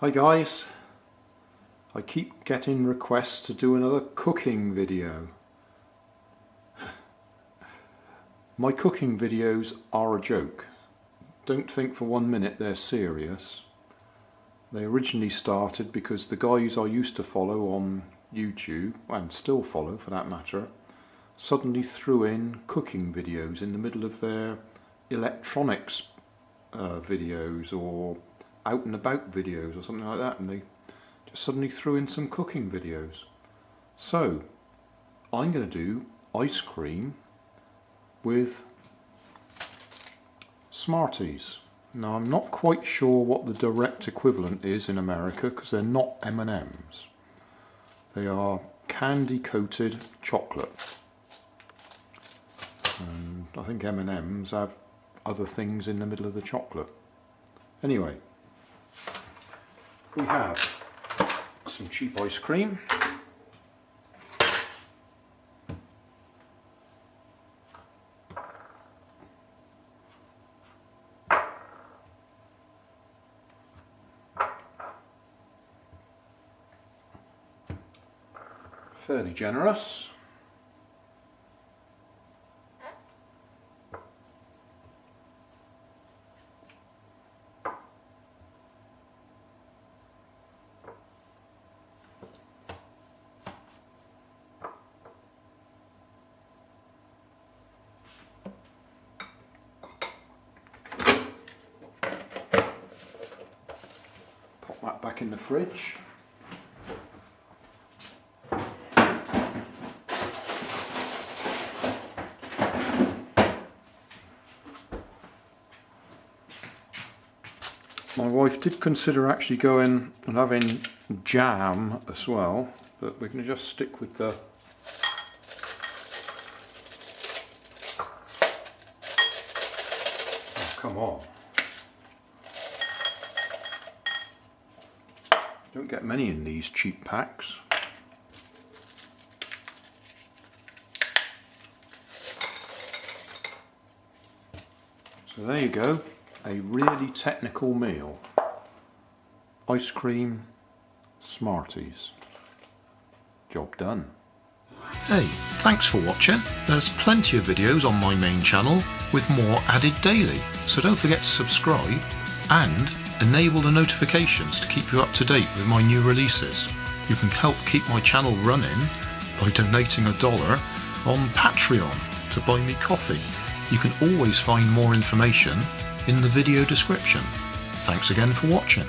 Hi guys, I keep getting requests to do another cooking video. My cooking videos are a joke. Don't think for 1 minute they're serious. They originally started because the guys I used to follow on YouTube, and still follow for that matter, suddenly threw in cooking videos in the middle of their electronics videos or out and about videos or something like that, and they just suddenly threw in some cooking videos. So I'm going to do ice cream with Smarties. Now I'm not quite sure what the direct equivalent is in America because they're not M&Ms. They are candy coated chocolate, and I think M&Ms have other things in the middle of the chocolate. Anyway, we have some cheap ice cream, fairly generous. Pop that back in the fridge. My wife did consider actually going and having jam as well, but we're going to just stick with the come on. Don't get many in these cheap packs. So there you go, a really technical meal. Ice cream, Smarties. Job done. Hey, thanks for watching. There's plenty of videos on my main channel with more added daily, so don't forget to subscribe and enable the notifications to keep you up to date with my new releases. You can help keep my channel running by donating $1 on Patreon to buy me coffee. You can always find more information in the video description. Thanks again for watching.